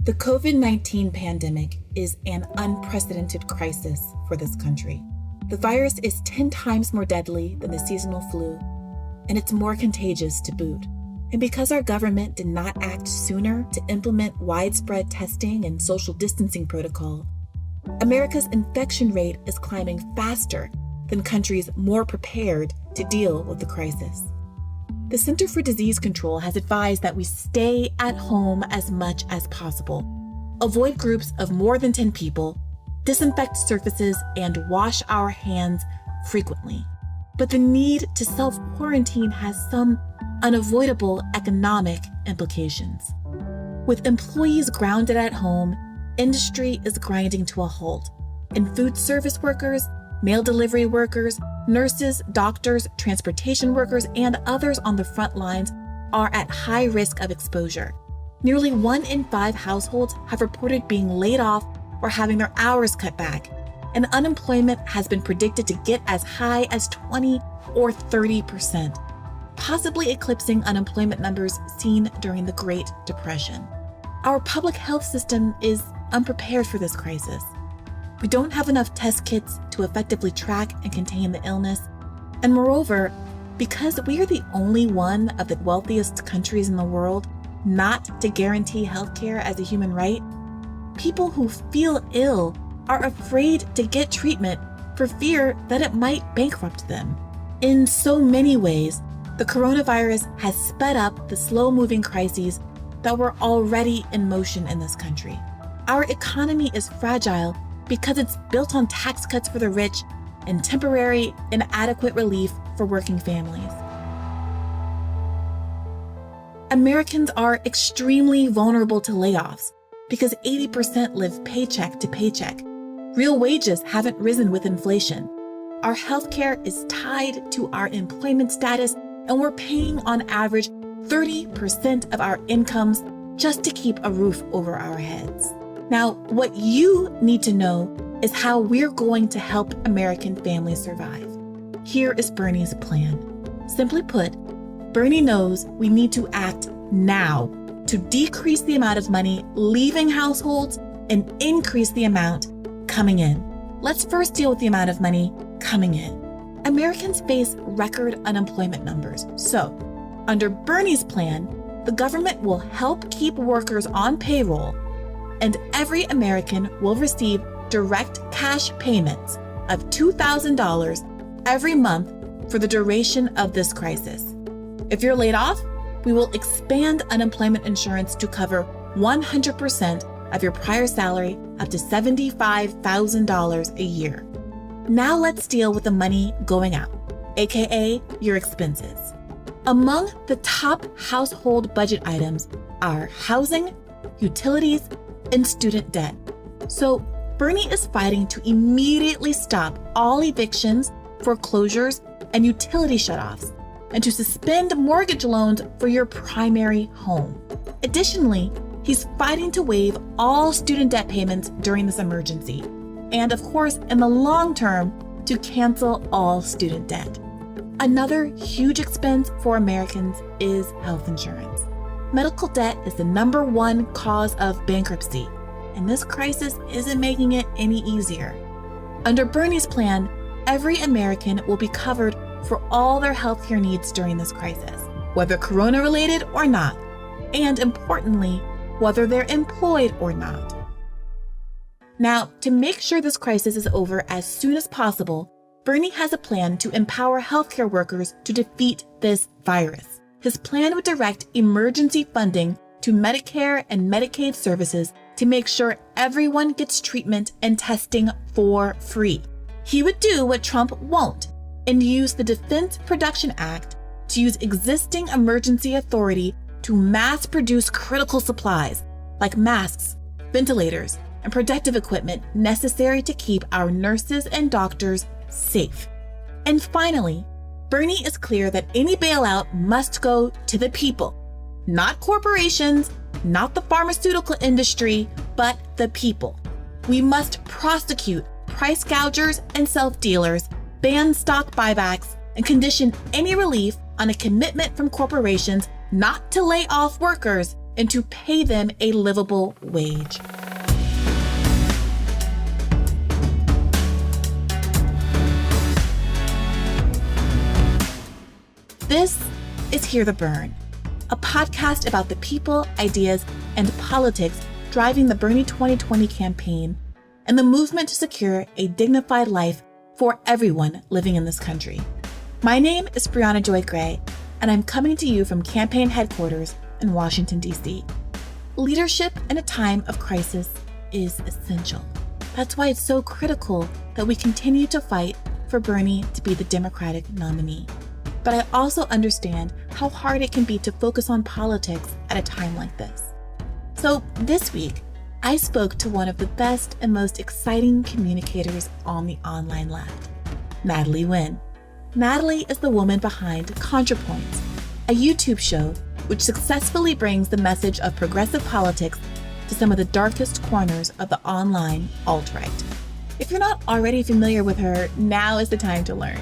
The COVID-19 pandemic is an unprecedented crisis for this country. The virus is 10 times more deadly than the seasonal flu, and it's more contagious to boot. And because our government did not act sooner to implement widespread testing and social distancing protocol, America's infection rate is climbing faster than countries more prepared to deal with the crisis. The Center for Disease Control has advised that we stay at home as much as possible, avoid groups of more than 10 people, disinfect surfaces, and wash our hands frequently. But the need to self-quarantine has some unavoidable economic implications. With employees grounded at home, industry is grinding to a halt, and food service workers, mail delivery workers, nurses, doctors, transportation workers, and others on the front lines are at high risk of exposure. Nearly 1 in 5 households have reported being laid off or having their hours cut back, and unemployment has been predicted to get as high as 20 or 30%, possibly eclipsing unemployment numbers seen during the Great Depression. Our public health system is unprepared for this crisis. We don't have enough test kits to effectively track and contain the illness. And moreover, because we are the only one of the wealthiest countries in the world not to guarantee healthcare as a human right, people who feel ill are afraid to get treatment for fear that it might bankrupt them. In so many ways, the coronavirus has sped up the slow-moving crises that were already in motion in this country. Our economy is fragile because it's built on tax cuts for the rich and temporary, inadequate relief for working families. Americans are extremely vulnerable to layoffs because 80% live paycheck to paycheck. Real wages haven't risen with inflation. Our healthcare is tied to our employment status, and we're paying on average 30% of our incomes just to keep a roof over our heads. Now, what you need to know is how we're going to help American families survive. Here is Bernie's plan. Simply put, Bernie knows we need to act now to decrease the amount of money leaving households and increase the amount coming in. Let's first deal with the amount of money coming in. Americans face record unemployment numbers. So, under Bernie's plan, the government will help keep workers on payroll, and every American will receive direct cash payments of $2,000 every month for the duration of this crisis. If you're laid off, we will expand unemployment insurance to cover 100% of your prior salary up to $75,000 a year. Now let's deal with the money going out, aka your expenses. Among the top household budget items are housing, utilities, and student debt. So Bernie is fighting to immediately stop all evictions, foreclosures, and utility shutoffs, and to suspend mortgage loans for your primary home. Additionally, he's fighting to waive all student debt payments during this emergency, and of course, in the long term, to cancel all student debt. Another huge expense for Americans is health insurance. Medical debt is the #1 cause of bankruptcy, and this crisis isn't making it any easier. Under Bernie's plan, every American will be covered for all their healthcare needs during this crisis, whether corona-related or not, and importantly, whether they're employed or not. Now, to make sure this crisis is over as soon as possible, Bernie has a plan to empower healthcare workers to defeat this virus. His plan would direct emergency funding to Medicare and Medicaid services to make sure everyone gets treatment and testing for free. He would do what Trump won't and use the Defense Production Act to use existing emergency authority to mass produce critical supplies like masks, ventilators, and protective equipment necessary to keep our nurses and doctors safe. And finally, Bernie is clear that any bailout must go to the people, not corporations, not the pharmaceutical industry, but the people. We must prosecute price gougers and self-dealers, ban stock buybacks, and condition any relief on a commitment from corporations not to lay off workers and to pay them a livable wage. This is Hear the Bern, a podcast about the people, ideas, and politics driving the Bernie 2020 campaign and the movement to secure a dignified life for everyone living in this country. My name is Briahna Joy Gray, and I'm coming to you from campaign headquarters in Washington, D.C. Leadership in a time of crisis is essential. That's why it's so critical that we continue to fight for Bernie to be the Democratic nominee. But I also understand how hard it can be to focus on politics at a time like this. So this week, I spoke to one of the best and most exciting communicators on the online left, Natalie Wynn. Natalie is the woman behind ContraPoints, a YouTube show which successfully brings the message of progressive politics to some of the darkest corners of the online alt-right. If you're not already familiar with her, now is the time to learn.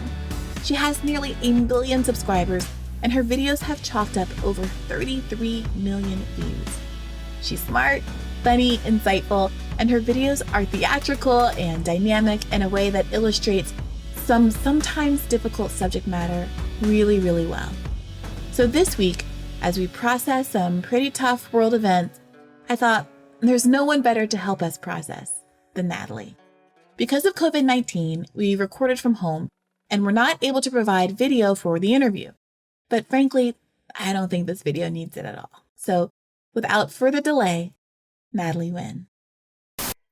She has nearly 1 billion subscribers, and her videos have chalked up over 33 million views. She's smart, funny, insightful, and her videos are theatrical and dynamic in a way that illustrates some sometimes difficult subject matter really, really well. So this week, as we process some pretty tough world events, I thought there's no one better to help us process than Natalie. Because of COVID-19, we recorded from home, and we're not able to provide video for the interview. But frankly, I don't think this video needs it at all. So without further delay, Natalie Wynn.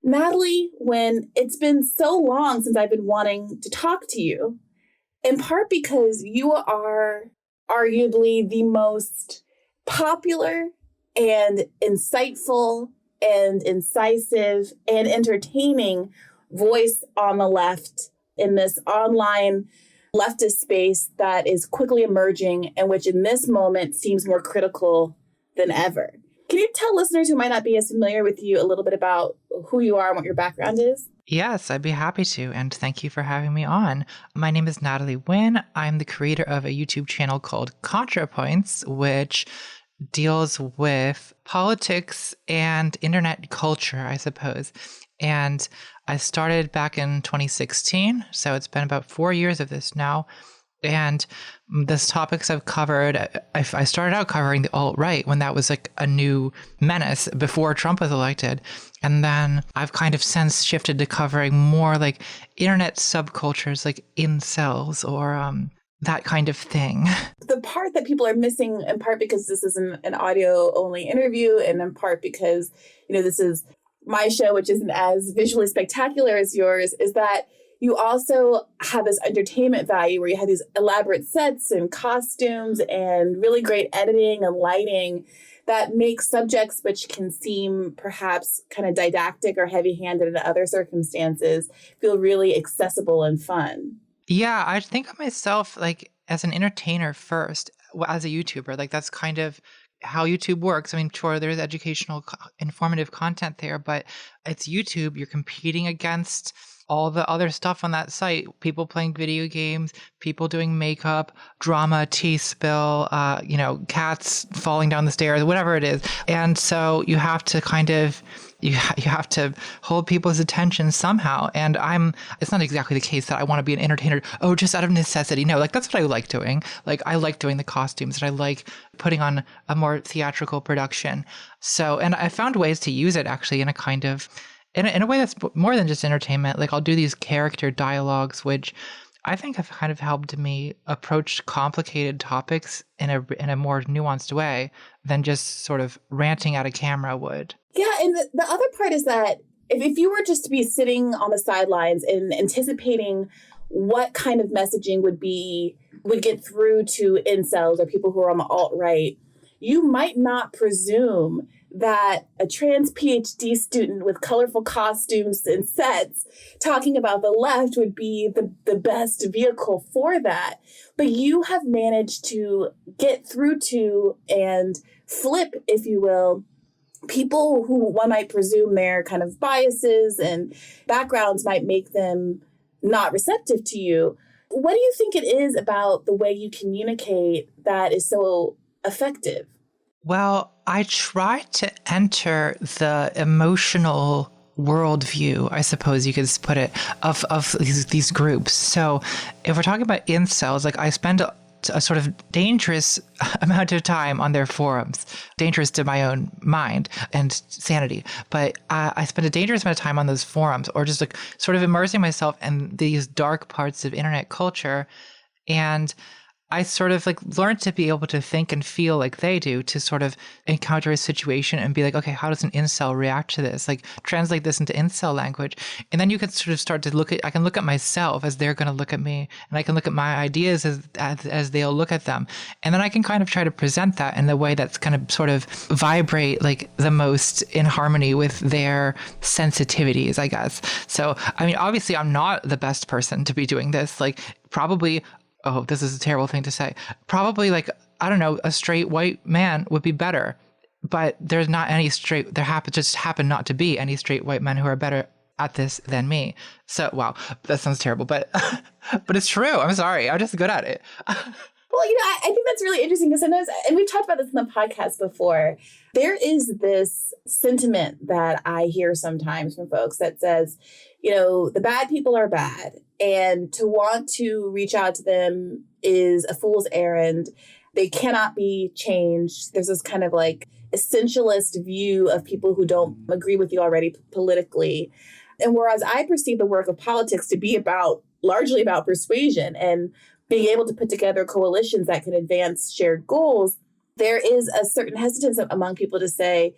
Natalie Wynn, it's been so long since I've been wanting to talk to you, in part because you are arguably the most popular and insightful and incisive and entertaining voice on the left in this online leftist space that is quickly emerging and which in this moment seems more critical than ever. Can you tell listeners who might not be as familiar with you a little bit about who you are and what your background is? Yes, I'd be happy to, and thank you for having me on. My name is Natalie Wynn. I'm the creator of a YouTube channel called ContraPoints, which deals with politics and internet culture, I suppose. And I started back in 2016, so it's been about 4 years of this now. And the topics I've covered, I started out covering the alt-right when that was like a new menace before Trump was elected. And then I've kind of since shifted to covering more like internet subcultures like incels or that kind of thing. The part that people are missing, in part because this is an audio-only interview, and in part because, this is my show, which isn't as visually spectacular as yours, is that you also have this entertainment value where you have these elaborate sets and costumes and really great editing and lighting that make subjects which can seem perhaps kind of didactic or heavy-handed in other circumstances feel really accessible and fun. Yeah, I think of myself like as an entertainer first, as a YouTuber. Like that's kind of how YouTube works. I mean, sure, there's educational, informative content there, but it's YouTube. You're competing against all the other stuff on that site, people playing video games, people doing makeup, drama, tea spill, cats falling down the stairs, whatever it is. And so you have to kind of, you have to hold people's attention somehow. And it's not exactly the case that I want to be an entertainer, just out of necessity. No, like that's what I like doing. Like I like doing the costumes and I like putting on a more theatrical production. So, and I found ways to use it actually in a kind of, in a way that's more than just entertainment. Like I'll do these character dialogues, which I think have kind of helped me approach complicated topics in a more nuanced way than just sort of ranting at a camera would. Yeah, and the other part is that if you were just to be sitting on the sidelines and anticipating what kind of messaging would get through to incels or people who are on the alt-right, you might not presume that a trans PhD student with colorful costumes and sets talking about the left would be the best vehicle for that. But you have managed to get through to and flip, if you will, people who one might presume their kind of biases and backgrounds might make them not receptive to you. What do you think it is about the way you communicate that is so effective? Well, I try to enter the emotional worldview, I suppose you could put it, of these groups. So if we're talking about incels, like I spend a sort of dangerous amount of time on their forums, dangerous to my own mind and sanity. But I spend a dangerous amount of time on those forums, or just like sort of immersing myself in these dark parts of internet culture. And I sort of like learned to be able to think and feel like they do, to sort of encounter a situation and be like, okay, how does an incel react to this? Like translate this into incel language. And then you can sort of start to I can look at myself as they're going to look at me, and I can look at my ideas as they'll look at them. And then I can kind of try to present that in the way that's going to sort of vibrate like the most in harmony with their sensitivities, I guess. So, I mean, obviously I'm not the best person to be doing this. Like probably, oh, this is a terrible thing to say. Probably like, I don't know, a straight white man would be better. But there's not any straight, just happen not to be any straight white men who are better at this than me. So, wow, that sounds terrible, but but it's true. I'm sorry. I'm just good at it. Well, I think that's really interesting because sometimes, and we've talked about this in the podcast before, there is this sentiment that I hear sometimes from folks that says, the bad people are bad, and to want to reach out to them is a fool's errand. They cannot be changed. There's this kind of like essentialist view of people who don't agree with you already politically. And whereas I perceive the work of politics to be largely about persuasion and being able to put together coalitions that can advance shared goals, there is a certain hesitance among people to say,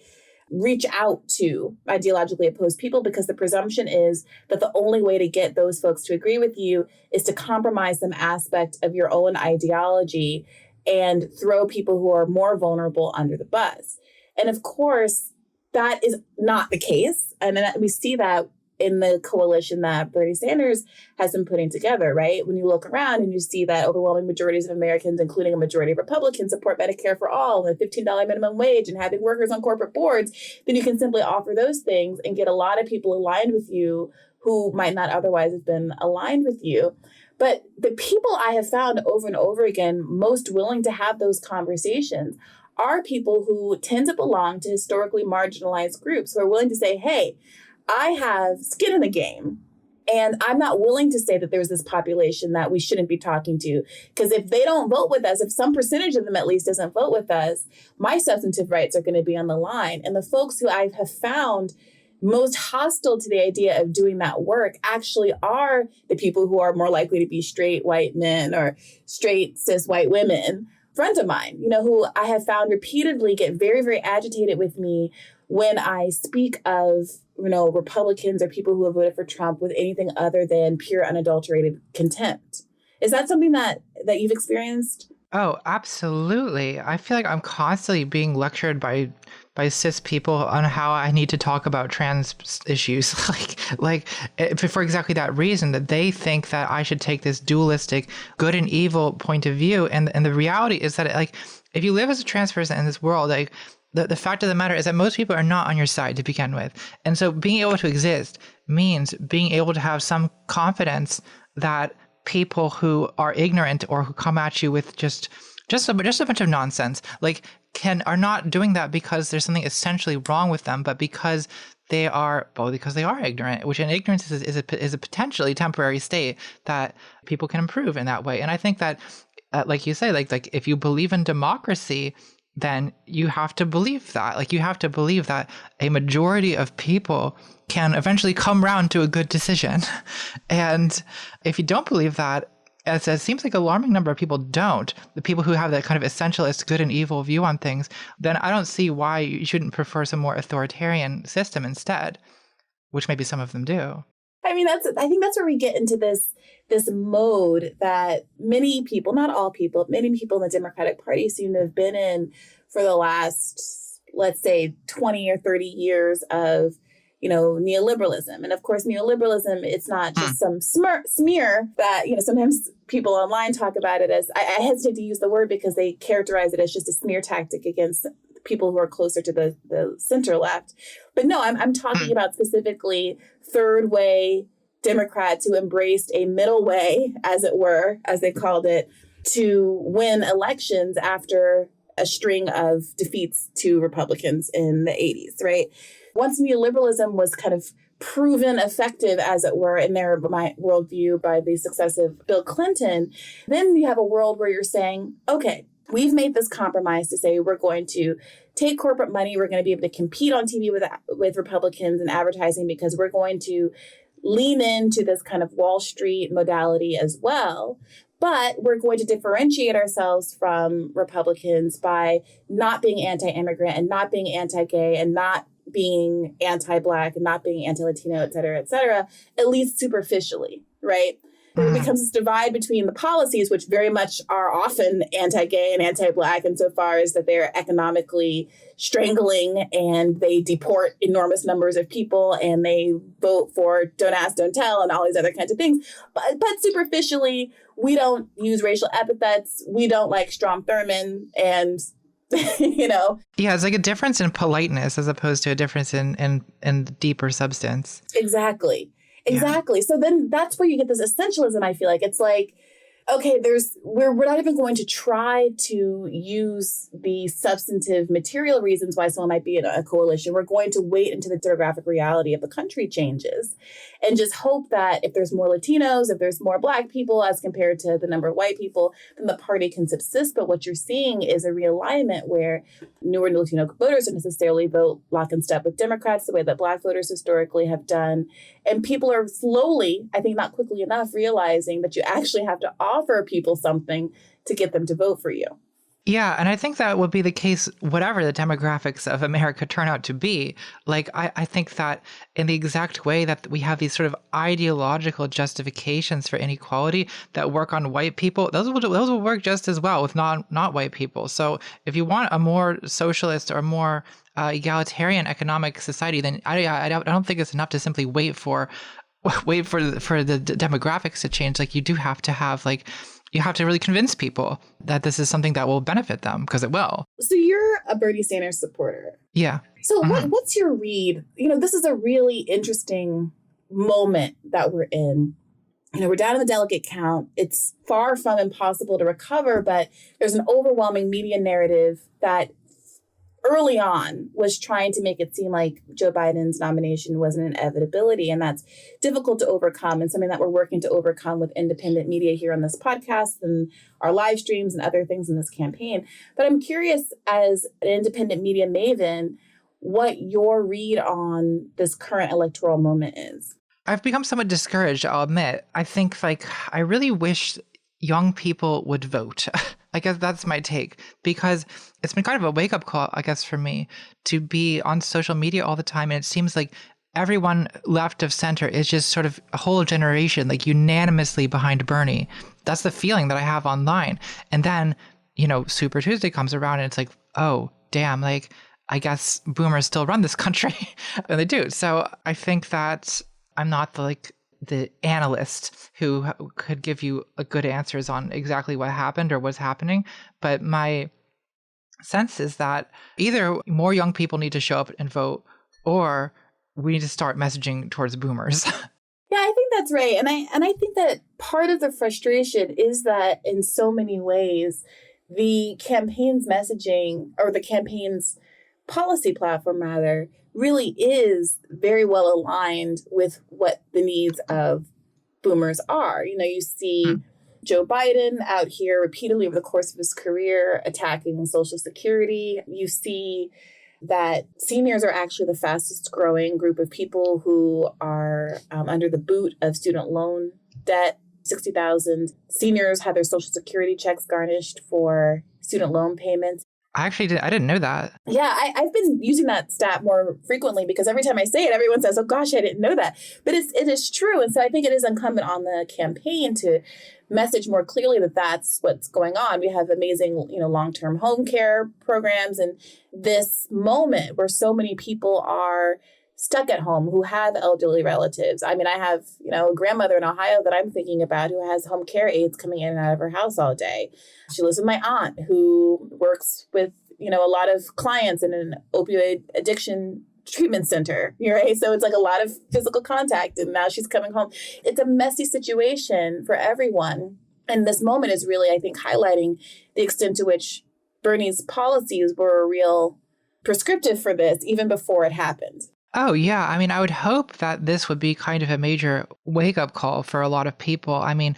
reach out to ideologically opposed people, because the presumption is that the only way to get those folks to agree with you is to compromise some aspect of your own ideology and throw people who are more vulnerable under the bus. And of course, that is not the case. And then we see that in the coalition that Bernie Sanders has been putting together, right? When you look around and you see that overwhelming majorities of Americans, including a majority of Republicans, support Medicare for all and a $15 minimum wage and having workers on corporate boards, then you can simply offer those things and get a lot of people aligned with you who might not otherwise have been aligned with you. But the people I have found over and over again most willing to have those conversations are people who tend to belong to historically marginalized groups, who are willing to say, hey, I have skin in the game, and I'm not willing to say that there's this population that we shouldn't be talking to. Because if they don't vote with us, if some percentage of them at least doesn't vote with us, my substantive rights are going to be on the line. And the folks who I have found most hostile to the idea of doing that work actually are the people who are more likely to be straight white men or straight cis white women. Friends of mine, who I have found repeatedly get very, very agitated with me when I speak of, Republicans or people who have voted for Trump with anything other than pure unadulterated contempt. Is that something that you've experienced? Oh, absolutely. I feel like I'm constantly being lectured by cis people on how I need to talk about trans issues, for exactly that reason, that they think that I should take this dualistic good and evil point of view. And the reality is that if you live as a trans person in this world, the fact of the matter is that most people are not on your side to begin with. And so being able to exist means being able to have some confidence that people who are ignorant or who come at you with just a bunch of nonsense, are not doing that because there's something essentially wrong with them, but because they are ignorant, which in ignorance is a potentially temporary state that people can improve in that way. And I think that, like you say, like if you believe in democracy, then you have to believe that. You have to believe that a majority of people can eventually come round to a good decision. And if you don't believe that, as it seems like an alarming number of people don't, the people who have that kind of essentialist good and evil view on things, then I don't see why you shouldn't prefer some more authoritarian system instead, which maybe some of them do. I mean, I think that's where we get into this mode that many people, not all people, many people in the Democratic Party seem to have been in for the last, let's say, 20 or 30 years of, neoliberalism. And of course, neoliberalism, it's not just some smear that, sometimes people online talk about it as, I hesitate to use the word because they characterize it as just a smear tactic against people who are closer to the center left. But no, I'm talking about specifically third way Democrats who embraced a middle way, as it were, as they called it, to win elections after a string of defeats to Republicans in the 80s, right? Once neoliberalism was kind of proven effective, as it were, in their worldview by the successive Bill Clinton, then you have a world where you're saying, okay, we've made this compromise to say we're going to take corporate money. We're going to be able to compete on TV with Republicans and advertising because we're going to lean into this kind of Wall Street modality as well. But we're going to differentiate ourselves from Republicans by not being anti-immigrant and not being anti-gay and not being anti-Black and not being anti-Latino, et cetera, at least superficially, right? There becomes this divide between the policies, which very much are often anti-gay and anti-Black insofar as that they're economically strangling and they deport enormous numbers of people and they vote for don't ask, don't tell and all these other kinds of things. But superficially, we don't use racial epithets. We don't like Strom Thurmond and Yeah, it's like a difference in politeness as opposed to a difference in deeper substance. Exactly. Yeah. So then that's where you get this essentialism. I feel like it's like, okay, we're not even going to try to use the substantive material reasons why someone might be in a coalition. We're going to wait until the demographic reality of the country changes and just hope that if there's more Latinos, if there's more Black people as compared to the number of white people, then the party can subsist. But what you're seeing is a realignment where newer Latino voters don't necessarily vote lock and step with Democrats the way that Black voters historically have done. And people are slowly, I think not quickly enough, realizing that you actually have to offer people something to get them to vote for you. Yeah, and I think that would be the case, whatever the demographics of America turn out to be. Like, I think that in the exact way that we have these sort of ideological justifications for inequality that work on white people, those will work just as well with not white people. So if you want a more socialist or more egalitarian economic society, then I don't think it's enough to simply wait for the demographics to change. Like, you do have to have you have to really convince people that this is something that will benefit them, because it will. So you're a Bernie Sanders supporter. Yeah. So what's your read? This is a really interesting moment that we're in. We're down in the delegate count. It's far from impossible to recover, but there's an overwhelming media narrative that early on was trying to make it seem like Joe Biden's nomination was an inevitability. And that's difficult to overcome and something that we're working to overcome with independent media here on this podcast and our live streams and other things in this campaign. But I'm curious, as an independent media maven, what your read on this current electoral moment is. I've become somewhat discouraged, I'll admit. I think I really wish young people would vote. I guess that's my take, because it's been kind of a wake-up call, I guess, for me to be on social media all the time. And it seems like everyone left of center is just sort of a whole generation, unanimously behind Bernie. That's the feeling that I have online. And then, Super Tuesday comes around and it's like, oh, damn, I guess boomers still run this country. And they do. So I think that I'm not the analyst who could give you good answers on exactly what happened or what's happening. But my sense is that either more young people need to show up and vote, or we need to start messaging towards boomers. Yeah, I think that's right. And I think that part of the frustration is that in so many ways, the campaign's messaging, or the campaign's policy platform rather, really is very well aligned with what the needs of boomers are. You see Joe Biden out here repeatedly over the course of his career attacking Social Security. You see that seniors are actually the fastest growing group of people who are under the boot of student loan debt. 60,000 seniors have their Social Security checks garnished for student loan payments. I didn't know that. Yeah, I've been using that stat more frequently because every time I say it, everyone says, oh gosh, I didn't know that. But it is true. And so I think it is incumbent on the campaign to message more clearly that that's what's going on. We have amazing, long-term home care programs. And this moment where so many people are stuck at home who have elderly relatives. I mean, I have, a grandmother in Ohio that I'm thinking about who has home care aides coming in and out of her house all day. She lives with my aunt who works with, a lot of clients in an opioid addiction treatment center, right? So it's a lot of physical contact, and now she's coming home. It's a messy situation for everyone. And this moment is really, I think, highlighting the extent to which Bernie's policies were a real prescriptive for this even before it happened. Oh, yeah. I mean, I would hope that this would be kind of a major wake-up call for a lot of people. I mean,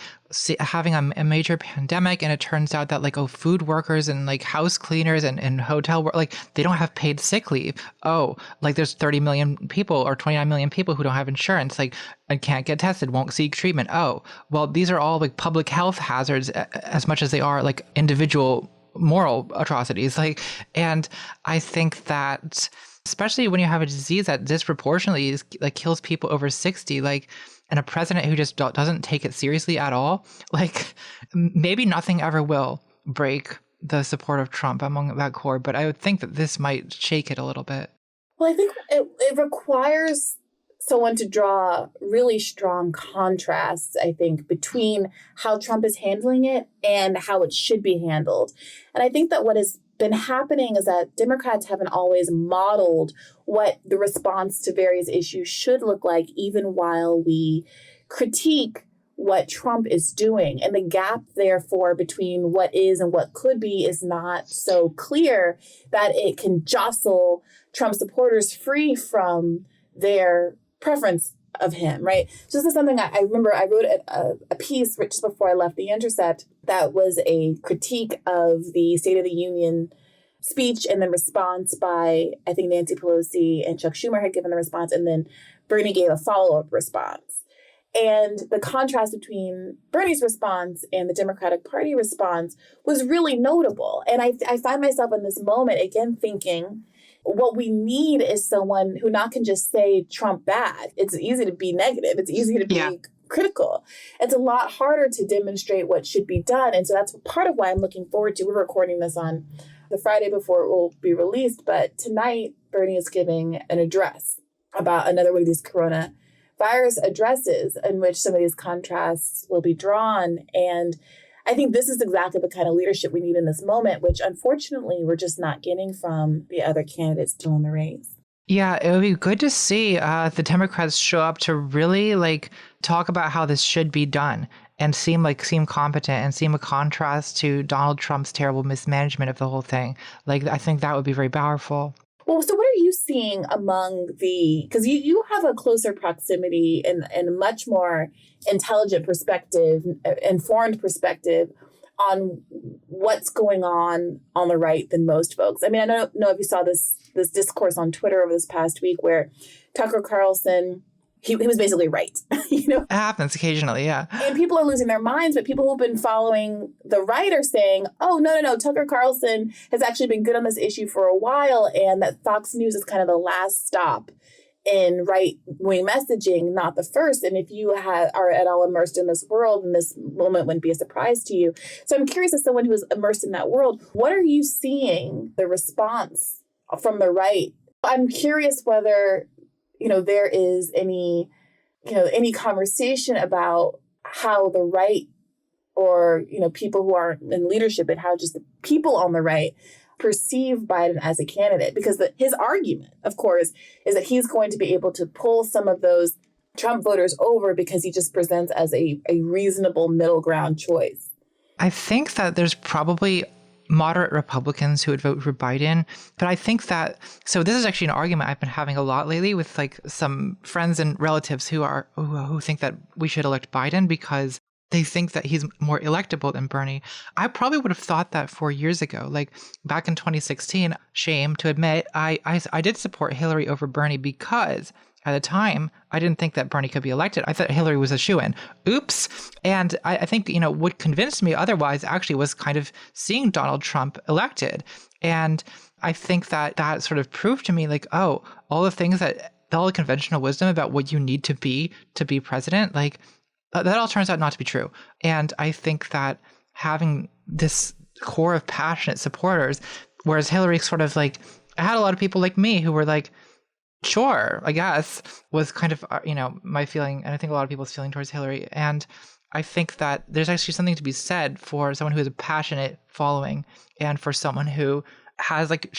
having a major pandemic, and it turns out that like, oh, food workers and like house cleaners and hotel work, like they don't have paid sick leave. Oh, like there's 30 million people or 29 million people who don't have insurance, like, and can't get tested, won't seek treatment. Oh, well, these are all like public health hazards as much as they are like individual moral atrocities. Like, and I think that, especially when you have a disease that disproportionately like kills people over 60, like, and a president who just doesn't take it seriously at all, like maybe nothing ever will break the support of Trump among that core. But I would think that this might shake it a little bit. Well, I think it requires someone to draw really strong contrasts, I think, between how Trump is handling it and how it should be handled. And I think that what has been happening is that Democrats haven't always modeled what the response to various issues should look like, even while we critique what Trump is doing. And the gap, therefore, between what is and what could be is not so clear that it can jostle Trump supporters free from their preference of him, right? So this is something I remember I wrote a piece just before I left The Intercept that was a critique of the State of the Union speech and then response by, I think, Nancy Pelosi and Chuck Schumer had given the response, and then Bernie gave a follow-up response. And the contrast between Bernie's response and the Democratic Party response was really notable. And I find myself in this moment, again, thinking, what we need is someone who not can just say Trump bad. It's easy to be negative. It's easy to be critical. It's a lot harder to demonstrate what should be done. And so that's part of why I'm looking forward to. We're recording this on the Friday before it will be released. But tonight, Bernie is giving an address about another one of these coronavirus addresses in which some of these contrasts will be drawn. And I think this is exactly the kind of leadership we need in this moment, which unfortunately we're just not getting from the other candidates still in the race. Yeah, it would be good to see the Democrats show up to really like talk about how this should be done and seem competent and seem a contrast to Donald Trump's terrible mismanagement of the whole thing. Like, I think that would be very powerful. Well, so what are you seeing among because you have a closer proximity and a much more intelligent perspective, informed perspective on what's going on the right than most folks. I mean, I don't know if you saw this discourse on Twitter over this past week where Tucker Carlson, he was basically right. You know, it happens occasionally, yeah. And people are losing their minds, but people who've been following the right are saying, oh, no, Tucker Carlson has actually been good on this issue for a while, and that Fox News is kind of the last stop in right-wing messaging, not the first. And if you are at all immersed in this world, and this moment wouldn't be a surprise to you. So I'm curious, as someone who is immersed in that world, what are you seeing the response from the right? I'm curious whether there is any conversation about how the right or, people who are in leadership and how just the people on the right perceive Biden as a candidate. Because his argument, of course, is that he's going to be able to pull some of those Trump voters over because he just presents as a reasonable middle ground choice. I think that there's probably moderate Republicans who would vote for Biden. But I think so this is actually an argument I've been having a lot lately with like some friends and relatives who think that we should elect Biden because they think that he's more electable than Bernie. I probably would have thought that 4 years ago. Like back in 2016, shame to admit, I did support Hillary over Bernie because at the time, I didn't think that Bernie could be elected. I thought Hillary was a shoo-in. Oops. And I think, what convinced me otherwise actually was kind of seeing Donald Trump elected. And I think that sort of proved to me like, oh, all the conventional wisdom about what you need to be president, like that all turns out not to be true. And I think that having this core of passionate supporters, whereas Hillary sort of like, I had a lot of people like me who were like, sure, I guess, was kind of, my feeling, and I think a lot of people's feeling towards Hillary. And I think that there's actually something to be said for someone who has a passionate following and for someone who has like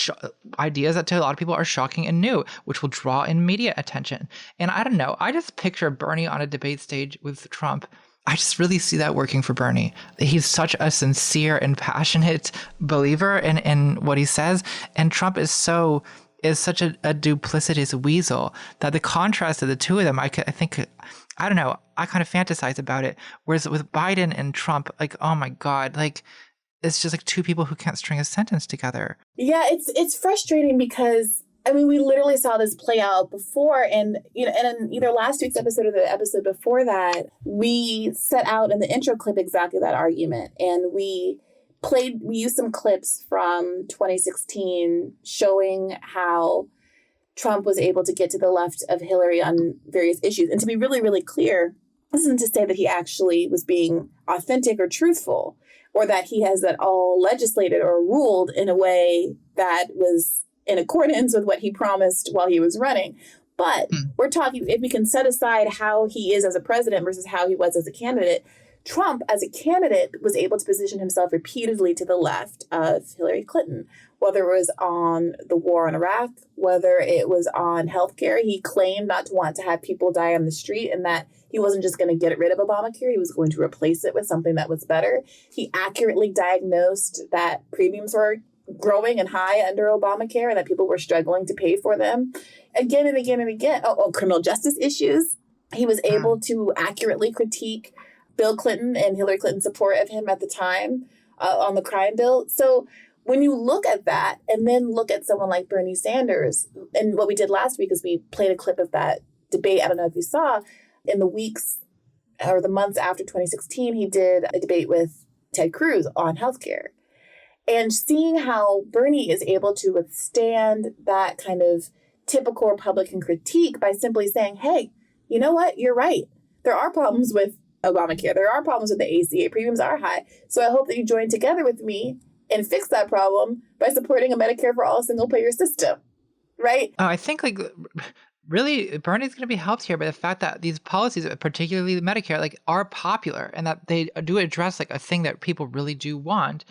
ideas that to a lot of people are shocking and new, which will draw in media attention. And I don't know, I just picture Bernie on a debate stage with Trump I just really see that working for Bernie. He's such a sincere and passionate believer in what he says. And Trump is such a duplicitous weasel that the contrast of the two of them, I think, I don't know, I kind of fantasize about it. Whereas with Biden and Trump, like, oh my God, like, it's just like two people who can't string a sentence together. Yeah, it's frustrating because, I mean, we literally saw this play out before, and and in either last week's episode or the episode before that, we set out in the intro clip exactly that argument, and we used some clips from 2016 showing how Trump was able to get to the left of Hillary on various issues. And to be really, really clear, this isn't to say that he actually was being authentic or truthful, or that he has at all legislated or ruled in a way that was in accordance with what he promised while he was running. But we're talking, if we can set aside how he is as a president versus how he was as a candidate, Trump as a candidate was able to position himself repeatedly to the left of Hillary Clinton, whether it was on the war in Iraq, whether it was on healthcare. He claimed not to want to have people die on the street, and that he wasn't just going to get rid of Obamacare. He was going to replace it with something that was better. He accurately diagnosed that premiums were growing and high under Obamacare and that people were struggling to pay for them again and again and again. Criminal justice issues. He was able to accurately critique Bill Clinton and Hillary Clinton's support of him at the time on the crime bill. So when you look at that and then look at someone like Bernie Sanders, and what we did last week is we played a clip of that debate. I don't know if you saw, in the weeks or the months after 2016, he did a debate with Ted Cruz on healthcare. And seeing how Bernie is able to withstand that kind of typical Republican critique by simply saying, hey, you know what? You're right. There are problems with Obamacare. There are problems with the ACA. Premiums are high. So I hope that you join together with me and fix that problem by supporting a Medicare for all single payer system. Right? I think really Bernie's going to be helped here by the fact that these policies, particularly Medicare, are popular and that they do address a thing that people really do want.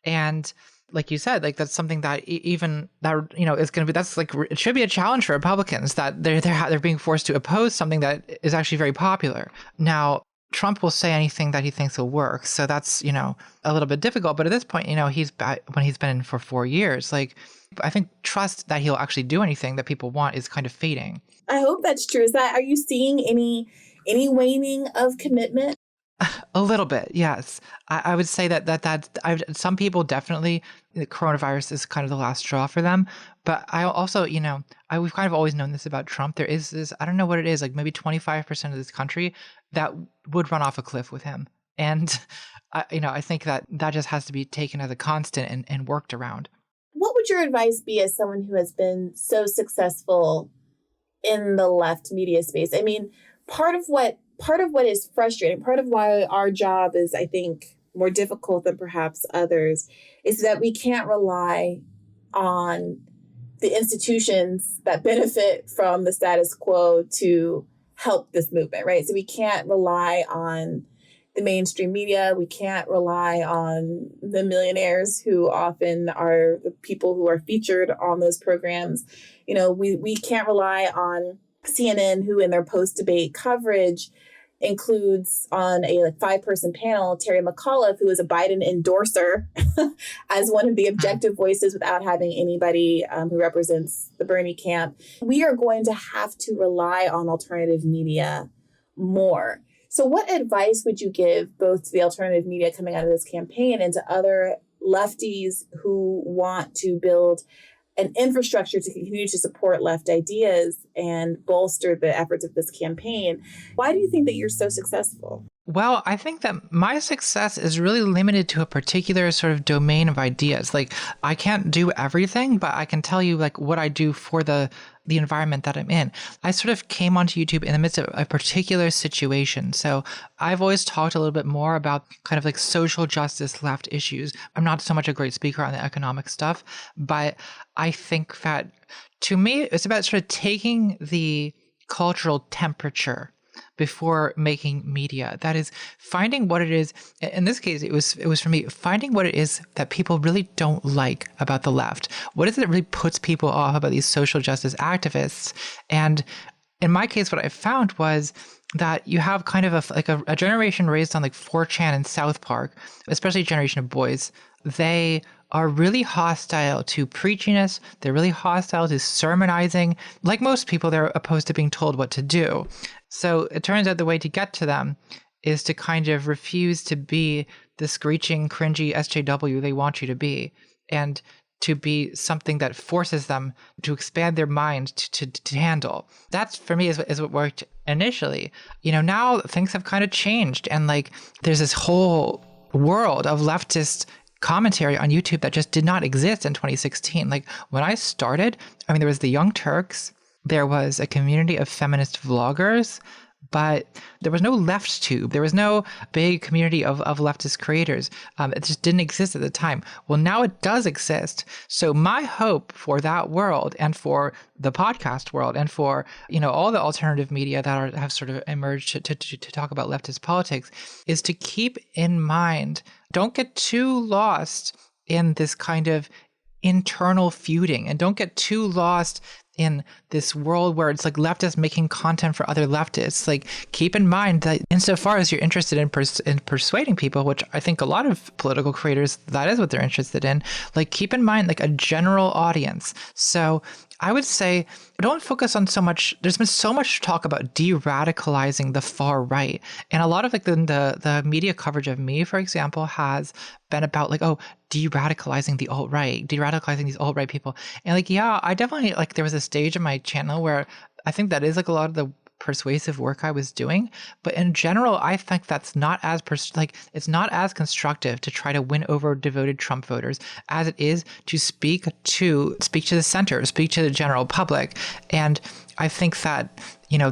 And like you said, that's something that is going to be, it should be a challenge for Republicans that they're being forced to oppose something that is actually very popular. Now, Trump will say anything that he thinks will work. So that's, a little bit difficult. But at this point, when he's been in for 4 years, I think trust that he'll actually do anything that people want is kind of fading. I hope that's true. Are you seeing any waning of commitment? A little bit, yes. I would say that some people definitely, the coronavirus is kind of the last straw for them. But I also, we've kind of always known this about Trump. There is this, I don't know what it is, maybe 25% of this country that would run off a cliff with him. And, I think that just has to be taken as a constant and worked around. What would your advice be as someone who has been so successful in the left media space? I mean, part of what is frustrating, part of why our job is, I think, more difficult than perhaps others, is that we can't rely on the institutions that benefit from the status quo to help this movement, right? So we can't rely on the mainstream media. We can't rely on the millionaires who often are the people who are featured on those programs. We can't rely on CNN, who in their post-debate coverage includes on a 5-person panel Terry McAuliffe, who is a Biden endorser, as one of the objective voices without having anybody who represents the Bernie camp. We are going to have to rely on alternative media more. So what advice would you give both to the alternative media coming out of this campaign and to other lefties who want to build an infrastructure to continue to support left ideas and bolster the efforts of this campaign? Why do you think that you're so successful? Well, I think that my success is really limited to a particular sort of domain of ideas. I can't do everything, but I can tell you what I do for the environment that I'm in. I sort of came onto YouTube in the midst of a particular situation. So I've always talked a little bit more about kind of social justice left issues. I'm not so much a great speaker on the economic stuff, but I think that to me, it's about sort of taking the cultural temperature before making media. That is finding what it is. In this case, it was for me, finding what it is that people really don't like about the left. What is it that really puts people off about these social justice activists? And in my case, what I found was that you have kind of a generation raised on like 4chan and South Park, especially a generation of boys. They are really hostile to preachiness. They're really hostile to sermonizing. Like most people, they're opposed to being told what to do. So it turns out the way to get to them is to kind of refuse to be the screeching, cringy SJW they want you to be, and to be something that forces them to expand their mind to handle. That's, for me, is what worked initially. Now things have kind of changed, and like there's this whole world of leftist commentary on YouTube that just did not exist in 2016. Like when I started, there was the Young Turks, there was a community of feminist vloggers, but there was no left tube. There was no big community of leftist creators. It just didn't exist at the time. Well, now it does exist. So my hope for that world, and for the podcast world, and for all the alternative media that have sort of emerged to talk about leftist politics, is to keep in mind, don't get too lost in this kind of internal feuding, and don't get too lost in this world where it's like leftists making content for other leftists. Like, keep in mind that insofar as you're interested in persuading people, which I think a lot of political creators, that is what they're interested in, like keep in mind like a general audience. So I would say don't focus on so much. There's been so much talk about de-radicalizing the far right. And a lot of like the media coverage of me, for example, has been about like, oh, de-radicalizing the alt-right, de-radicalizing these alt-right people. And like, yeah, I definitely, like, there was a stage in my channel where I think that is like a lot of the persuasive work I was doing. But in general, I think that's not as it's not as constructive to try to win over devoted Trump voters as it is to speak to the center, speak to the general public. And I think that,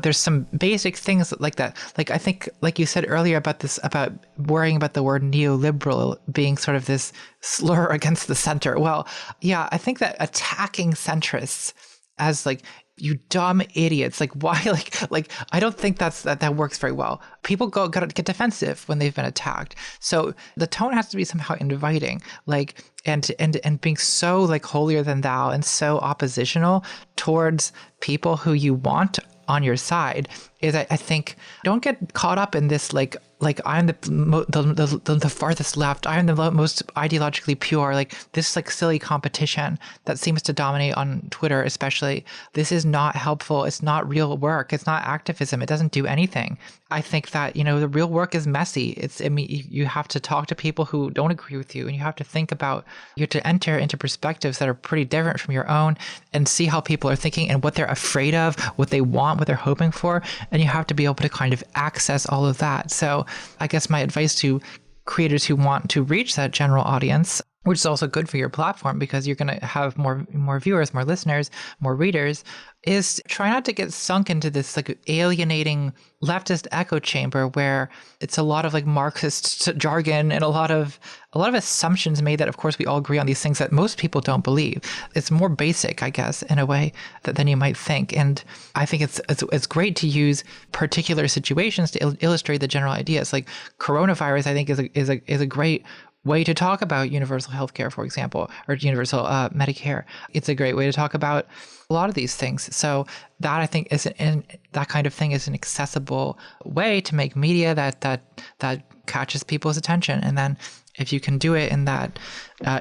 there's some basic things like that. Like, I think, like you said earlier about worrying about the word neoliberal being sort of this slur against the center. Well, yeah, I think that attacking centrists as like, you dumb idiots, like why, like I don't think that works very well. People gotta get defensive when they've been attacked. So the tone has to be somehow inviting, like, and being so like holier than thou and so oppositional towards people who you want on your side is, I think, don't get caught up in this like I'm the farthest left, I am the most ideologically pure, like this like silly competition that seems to dominate on Twitter especially. This is not helpful. It's not real work. It's not activism. It doesn't do anything. I think that, the real work is messy. You have to talk to people who don't agree with you, and you have to enter into perspectives that are pretty different from your own and see how people are thinking and what they're afraid of, what they want, what they're hoping for. And you have to be able to kind of access all of that. So I guess my advice to creators who want to reach that general audience, which is also good for your platform because you're going to have more viewers, more listeners, more readers, is try not to get sunk into this like alienating leftist echo chamber where it's a lot of like Marxist jargon and a lot of assumptions made that, of course, we all agree on these things that most people don't believe. It's more basic, I guess, in a way than you might think. And I think it's great to use particular situations to illustrate the general ideas. Like coronavirus, I think is a great way to talk about universal healthcare, for example, or universal Medicare. It's a great way to talk about a lot of these things. So that, I think, that kind of thing is an accessible way to make media that catches people's attention. And then if you can do it in that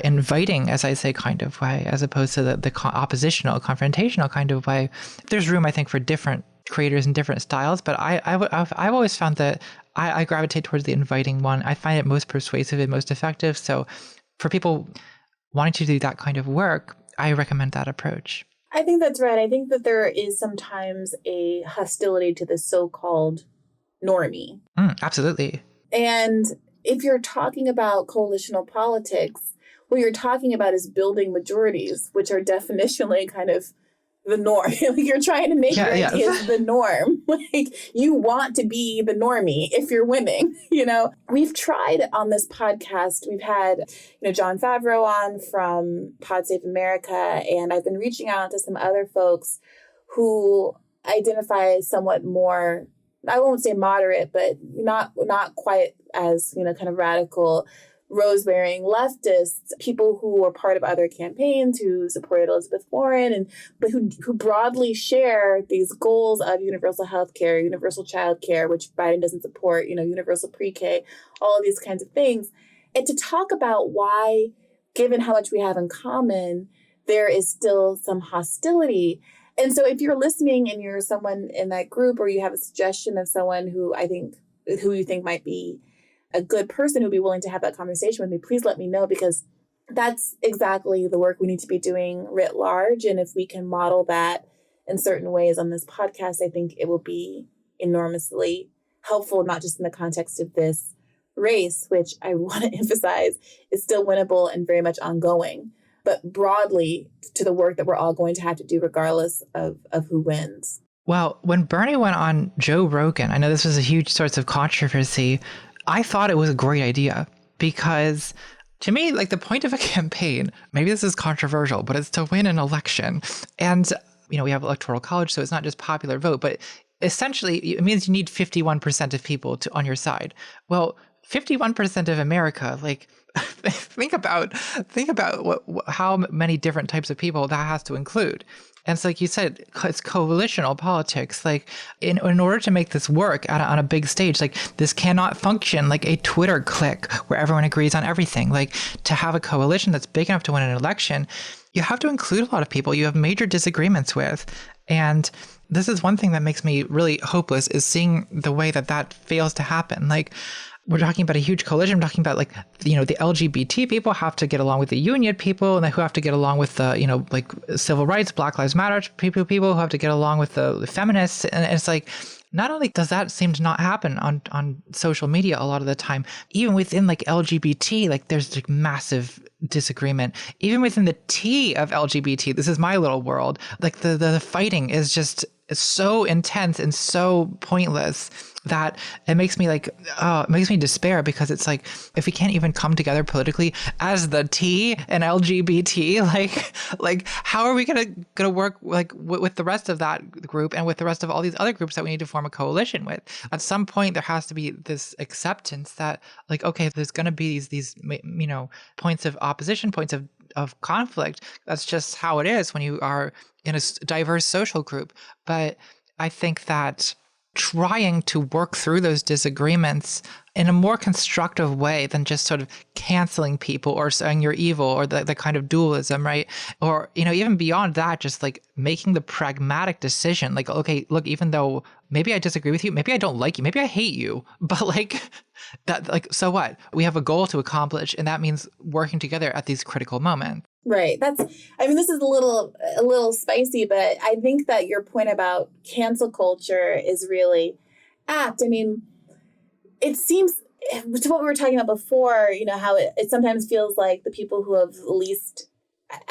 inviting, as I say, kind of way, as opposed to the oppositional, confrontational kind of way, there's room, I think, for different creators and different styles. But I've always found that I gravitate towards the inviting one. I find it most persuasive and most effective. So for people wanting to do that kind of work, I recommend that approach. I think that's right. I think that there is sometimes a hostility to the so-called normie. Absolutely. And if you're talking about coalitional politics, what you're talking about is building majorities, which are definitionally kind of the norm. Like you're trying to make your ideas the norm. Like you want to be the normie if you're winning. We've tried on this podcast. We've had, John Favreau on from Pod Save America, and I've been reaching out to some other folks who identify as somewhat more, I won't say moderate, but not quite as, kind of radical rose-bearing leftists, people who are part of other campaigns who supported Elizabeth Warren, but who broadly share these goals of universal health care, universal child care, which Biden doesn't support, universal pre-K, all of these kinds of things. And to talk about why, given how much we have in common, there is still some hostility. And so if you're listening and you're someone in that group, or you have a suggestion of someone who you think might be a good person who'd be willing to have that conversation with me, please let me know, because that's exactly the work we need to be doing writ large. And if we can model that in certain ways on this podcast, I think it will be enormously helpful, not just in the context of this race, which I want to emphasize is still winnable and very much ongoing, but broadly to the work that we're all going to have to do regardless of who wins. Well, when Bernie went on Joe Rogan, I know this was a huge source of controversy. I thought it was a great idea because to me, like, the point of a campaign, maybe this is controversial, but it's to win an election. And, we have electoral college, so it's not just popular vote, but essentially it means you need 51% of people on your side. Well, 51% of America, like, think about how many different types of people that has to include. And so, like you said, it's coalitional politics. Like, in order to make this work on a big stage, like, this cannot function like a Twitter click where everyone agrees on everything. Like, to have a coalition that's big enough to win an election, you have to include a lot of people you have major disagreements with. And this is one thing that makes me really hopeless, is seeing the way that fails to happen. Like, we're talking about a huge coalition. We're talking about, like, the LGBT people have to get along with the union people, and who have to get along with the, like, civil rights, Black Lives Matter people who have to get along with the feminists. And it's like, not only does that seem to not happen on social media a lot of the time, even within, like, LGBT, like, there's, like, massive disagreement. Even within the T of LGBT, this is my little world, like, the fighting is just so intense and so pointless that it makes me despair, because it's like, if we can't even come together politically as the T and LGBT, like how are we gonna work, like, with the rest of that group and with the rest of all these other groups that we need to form a coalition with? At some point, there has to be this acceptance that, like, okay, there's gonna be these points of opposition, points of conflict. That's just how it is when you are in a diverse social group. But I think that trying to work through those disagreements in a more constructive way than just sort of canceling people or saying you're evil, or the kind of dualism, right? Or, even beyond that, just, like, making the pragmatic decision, like, okay, look, even though maybe I disagree with you, maybe I don't like you, maybe I hate you, but, like, that, like, so what? We have a goal to accomplish, and that means working together at these critical moments. Right. This is a little spicy, but I think that your point about cancel culture is really apt. It seems, to what we were talking about before, how it sometimes feels like the people who have least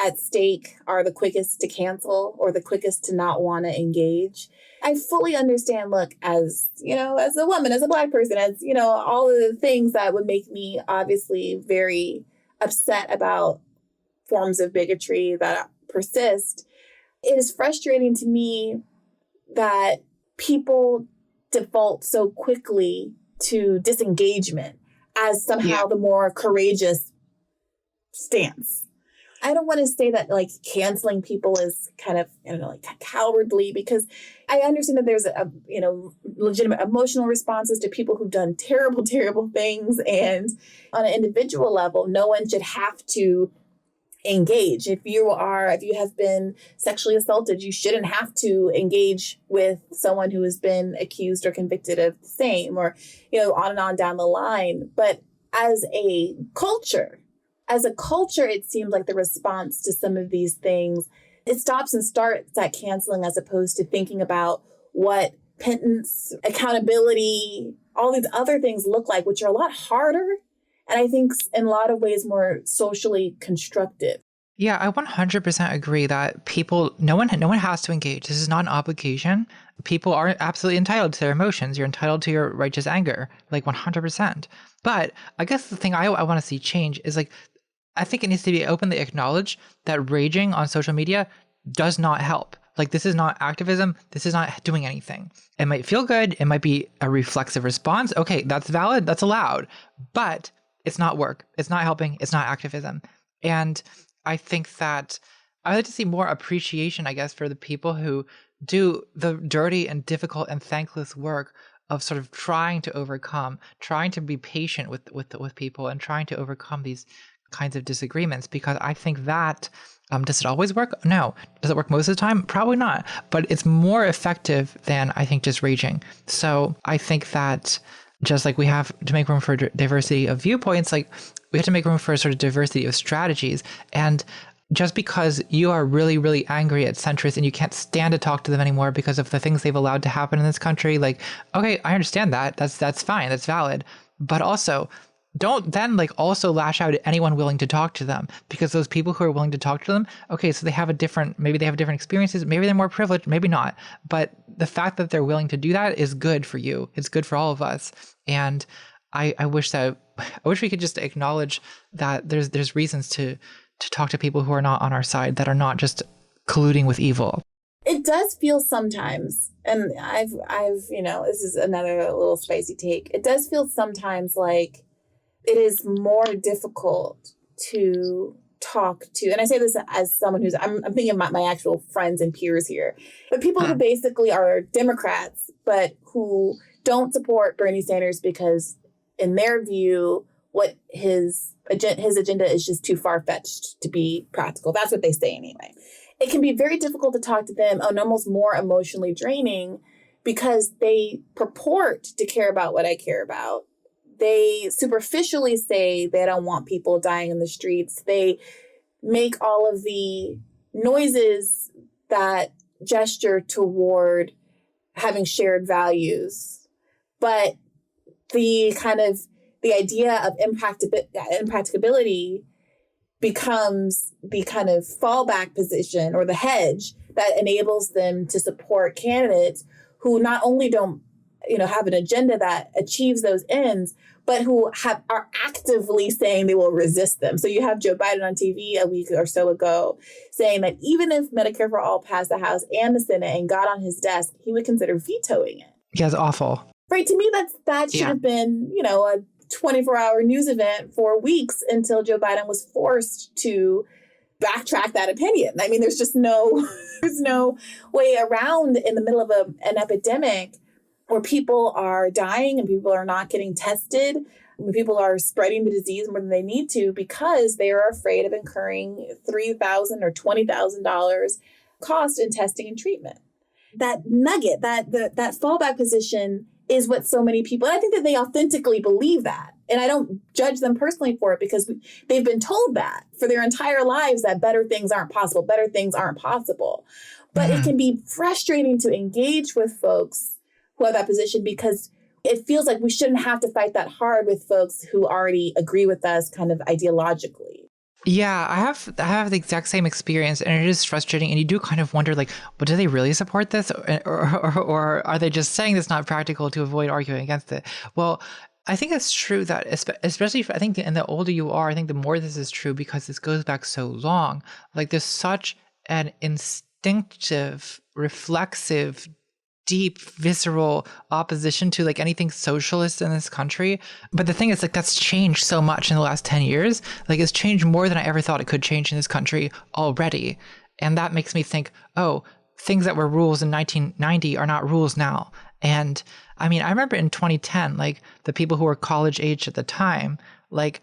at stake are the quickest to cancel or the quickest to not want to engage. I fully understand, look, as a woman, as a Black person, as, all of the things that would make me obviously very upset about forms of bigotry that persist. It is frustrating to me that people default so quickly to disengagement as somehow the more courageous stance. I don't want to say that, like, canceling people is kind of, like, cowardly, because I understand that there's legitimate emotional responses to people who've done terrible, terrible things. And on an individual level, no one should have to engage. If you have been sexually assaulted, you shouldn't have to engage with someone who has been accused or convicted of the same, or, on and on down the line. But as a culture, it seems like the response to some of these things, it stops and starts at canceling, as opposed to thinking about what penance, accountability, all these other things look like, which are a lot harder. And I think in a lot of ways more socially constructive. Yeah, I 100% agree that no one has to engage. This is not an obligation. People are absolutely entitled to their emotions. You're entitled to your righteous anger, like 100%. But I guess the thing I want to see change is, like, I think it needs to be openly acknowledged that raging on social media does not help. Like, this is not activism. This is not doing anything. It might feel good. It might be a reflexive response. Okay, that's valid. That's allowed. But it's not work. It's not helping. It's not activism. And I think that I like to see more appreciation, I guess, for the people who do the dirty and difficult and thankless work of sort of trying to overcome, trying to be patient with people and trying to overcome these kinds of disagreements, because I think that does it always work? No. Does it work most of the time? Probably not. But it's more effective than, I think, just raging. So I think that just like we have to make room for diversity of viewpoints, like we have to make room for a sort of diversity of strategies. And just because you are really, really angry at centrists and you can't stand to talk to them anymore because of the things they've allowed to happen in this country, like, okay, I understand that. That's fine. That's valid. But also, don't then like also lash out at anyone willing to talk to them, because those people who are willing to talk to them, okay, so maybe they have different experiences, maybe they're more privileged, maybe not. But the fact that they're willing to do that is good for you. It's good for all of us. And I wish we could just acknowledge that there's reasons to talk to people who are not on our side, that are not just colluding with evil. It does feel sometimes, and I've this is another little spicy take. It does feel sometimes like it is more difficult to talk to, and I say this as someone who's, I'm thinking of my actual friends and peers here, but people who basically are Democrats, but who don't support Bernie Sanders because in their view, what his agenda is just too far-fetched to be practical. That's what they say anyway. It can be very difficult to talk to them, and almost more emotionally draining, because they purport to care about what I care about. They superficially say they don't want people dying in the streets. They make all of the noises that gesture toward having shared values. But the idea of impracticability becomes the kind of fallback position, or the hedge that enables them to support candidates who not only don't have an agenda that achieves those ends, but who are actively saying they will resist them. So you have Joe Biden on TV a week or so ago saying that even if Medicare for All passed the House and the Senate and got on his desk, he would consider vetoing it. Yeah, it's awful. Right. To me, that should have been, a 24-hour news event for weeks until Joe Biden was forced to backtrack that opinion. I mean, there's just there's no way around in the middle of an epidemic where people are dying and people are not getting tested, when people are spreading the disease more than they need to because they are afraid of incurring $3,000 or $20,000 cost in testing and treatment. That nugget, that fallback position is what so many people, and I think that they authentically believe that. And I don't judge them personally for it, because they've been told that for their entire lives, that better things aren't possible. But it can be frustrating to engage with folks who have that position, because it feels like we shouldn't have to fight that hard with folks who already agree with us kind of ideologically. Yeah, I have the exact same experience, and it is frustrating. And you do kind of wonder, like, but do they really support this, or are they just saying it's not practical to avoid arguing against it? Well, I think it's true that, especially I think, and the older you are, I think the more this is true, because this goes back so long. Like, there's such an instinctive, reflexive, deep, visceral opposition to like anything socialist in this country. But the thing is, like, that's changed so much in the last 10 years. Like, it's changed more than I ever thought it could change in this country already. And that makes me think, oh, things that were rules in 1990 are not rules now. And I mean, I remember in 2010, like, the people who were college age at the time, like,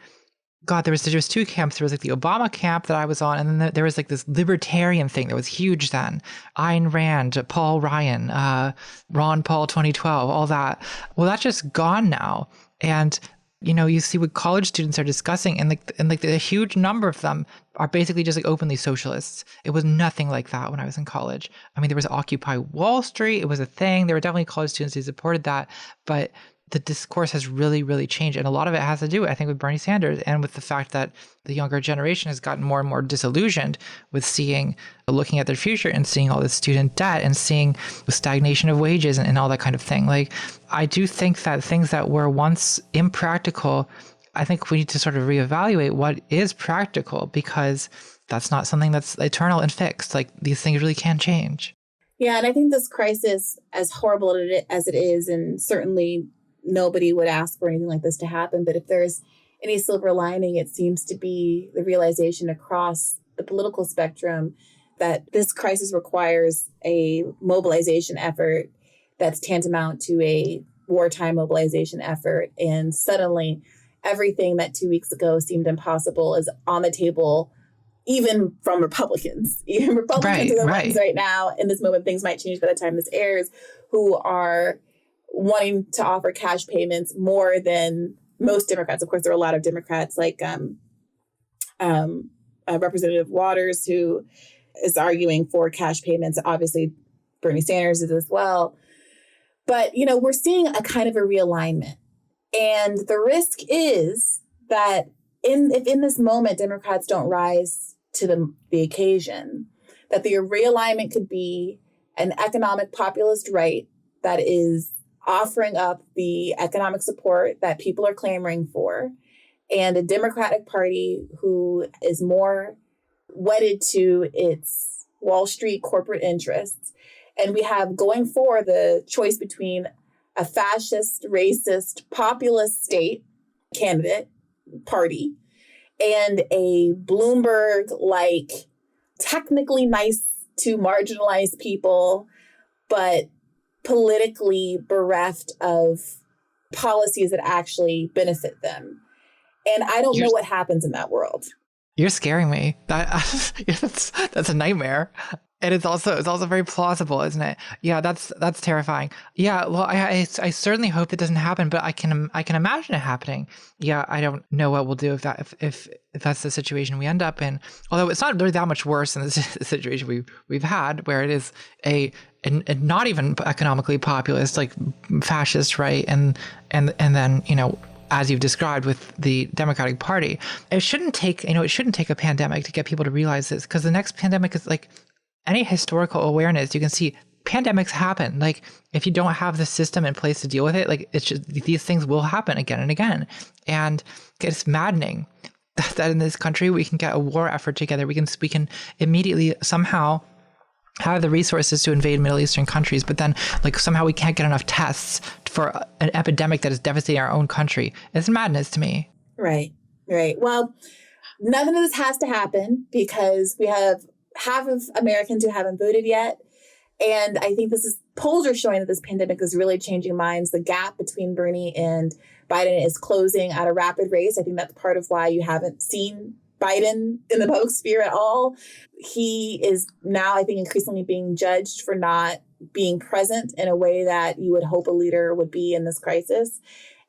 God, there was two camps. There was like the Obama camp that I was on, and then there was like this libertarian thing that was huge then. Ayn Rand, Paul Ryan, Ron Paul 2012, all that. Well, that's just gone now. And you see what college students are discussing, and like the huge number of them are basically just like openly socialists. It was nothing like that when I was in college. I mean, there was Occupy Wall Street. It was a thing. There were definitely college students who supported that, but the discourse has really, really changed. And a lot of it has to do, I think, with Bernie Sanders and with the fact that the younger generation has gotten more and more disillusioned with looking at their future and seeing all this student debt and seeing the stagnation of wages and all that kind of thing. Like, I do think that things that were once impractical, I think we need to sort of reevaluate what is practical, because that's not something that's eternal and fixed. Like, these things really can change. Yeah, and I think this crisis, as horrible as it is, and certainly nobody would ask for anything like this to happen, but if there's any silver lining, it seems to be the realization across the political spectrum that this crisis requires a mobilization effort that's tantamount to a wartime mobilization effort. And suddenly, everything that 2 weeks ago seemed impossible is on the table, even from Republicans. Even Republicans are the ones right now, in this moment, things might change by the time this airs, who are wanting to offer cash payments more than most Democrats. Of course, there are a lot of Democrats like Representative Waters, who is arguing for cash payments. Obviously, Bernie Sanders is as well. But, we're seeing a kind of a realignment. And the risk is that if in this moment, Democrats don't rise to the occasion, that the realignment could be an economic populist right that is offering up the economic support that people are clamoring for, and a Democratic Party who is more wedded to its Wall Street corporate interests. And we have going forward the choice between a fascist, racist, populist state candidate party and a Bloomberg-like, technically nice to marginalized people, but politically bereft of policies that actually benefit them. And I don't know what happens in that world. You're scaring me. That's a nightmare. And it's also very plausible, isn't it? Yeah, that's terrifying. Yeah, well, I certainly hope it doesn't happen, but I can imagine it happening. Yeah, I don't know what we'll do if that's the situation we end up in. Although it's not really that much worse than the situation we've had, where it is a not even economically populist, like fascist, right? And then as you've described with the Democratic Party, it shouldn't take a pandemic to get people to realize this, because the next pandemic is like any historical awareness. You can see pandemics happen. Like, if you don't have the system in place to deal with it, like, it's just, these things will happen again and again. And it's maddening that in this country we can get a war effort together. We can immediately somehow have the resources to invade Middle Eastern countries, but then somehow we can't get enough tests for an epidemic that is devastating our own country. It's madness to me. Right. Well, none of this has to happen because we have half of Americans who haven't voted yet. And I think polls are showing that this pandemic is really changing minds. The gap between Bernie and Biden is closing at a rapid rate. I think that's part of why you haven't seen Biden in the public sphere at all. He is now, I think, increasingly being judged for not being present in a way that you would hope a leader would be in this crisis.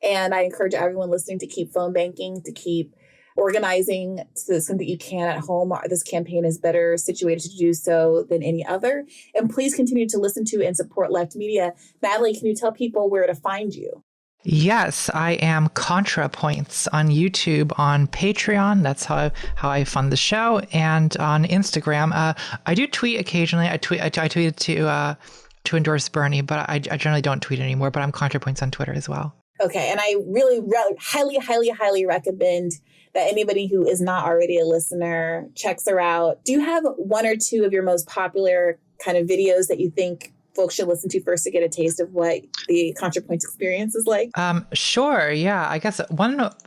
And I encourage everyone listening to keep phone banking, to keep organizing to the extent that you can at home. This campaign is better situated to do so than any other. And please continue to listen to and support Left Media. Natalie, can you tell people where to find you? Yes, I am ContraPoints on YouTube, on Patreon. That's how I fund the show, and on Instagram. I do tweet occasionally. I tweeted to endorse Bernie, but I generally don't tweet anymore. But I'm ContraPoints on Twitter as well. Okay, and I really highly recommend that anybody who is not already a listener checks her out. Do you have one or two of your most popular kind of videos that you think folks should listen to first to get a taste of what the ContraPoints experience is like? Sure. Yeah. I guess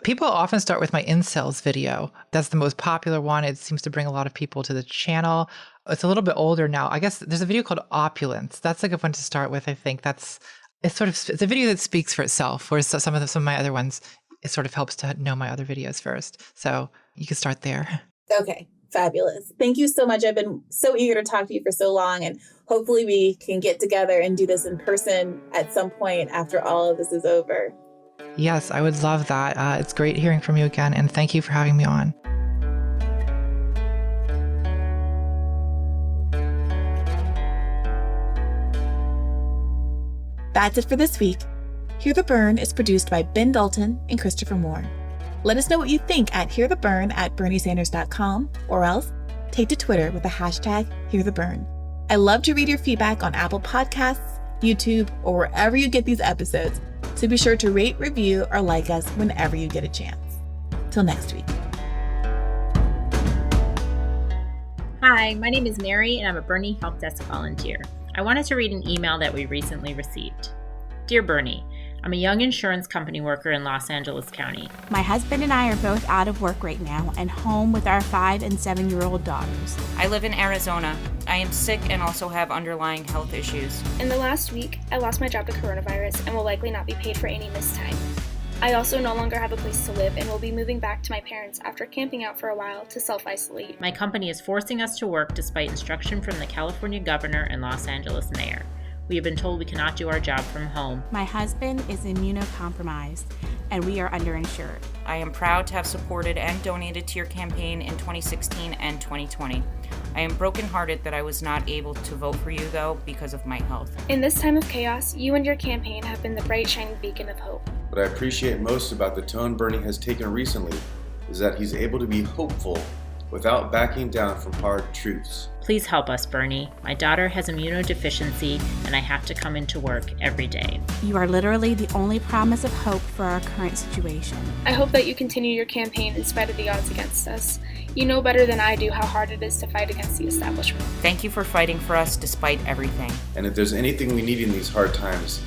people often start with my incels video. That's the most popular one. It seems to bring a lot of people to the channel. It's a little bit older now. I guess there's a video called Opulence. That's a good one to start with. I think it's a video that speaks for itself, whereas some of my other ones, it sort of helps to know my other videos first. So you can start there. Okay. Fabulous. Thank you so much. I've been so eager to talk to you for so long, and hopefully we can get together and do this in person at some point after all of this is over. Yes, I would love that. It's great hearing from you again, and thank you for having me on. That's it for this week. Hear the Bern is produced by Ben Dalton and Christopher Moore. Let us know what you think at hearthebern@berniesanders.com, or else take to Twitter with the hashtag HearTheBern. I love to read your feedback on Apple Podcasts, YouTube, or wherever you get these episodes, so be sure to rate, review, or like us whenever you get a chance. Till next week. Hi, my name is Mary, and I'm a Bernie Help Desk volunteer. I wanted to read an email that we recently received. Dear Bernie, I'm a young insurance company worker in Los Angeles County. My husband and I are both out of work right now and home with our 5 and 7-year-old daughters. I live in Arizona. I am sick and also have underlying health issues. In the last week, I lost my job to coronavirus and will likely not be paid for any missed time. I also no longer have a place to live and will be moving back to my parents after camping out for a while to self-isolate. My company is forcing us to work despite instruction from the California governor and Los Angeles mayor. We have been told we cannot do our job from home. My husband is immunocompromised, and we are underinsured. I am proud to have supported and donated to your campaign in 2016 and 2020. I am brokenhearted that I was not able to vote for you, though, because of my health. In this time of chaos, you and your campaign have been the bright, shining beacon of hope. What I appreciate most about the tone Bernie has taken recently is that he's able to be hopeful without backing down from hard truths. Please help us, Bernie. My daughter has immunodeficiency, and I have to come into work every day. You are literally the only promise of hope for our current situation. I hope that you continue your campaign in spite of the odds against us. You know better than I do how hard it is to fight against the establishment. Thank you for fighting for us despite everything. And if there's anything we need in these hard times,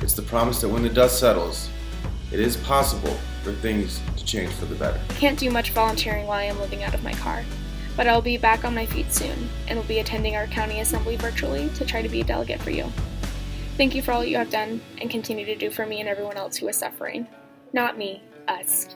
it's the promise that when the dust settles, it is possible for things to change for the better. I can't do much volunteering while I am living out of my car, but I'll be back on my feet soon and will be attending our county assembly virtually to try to be a delegate for you. Thank you for all you have done and continue to do for me and everyone else who is suffering. Not me, us.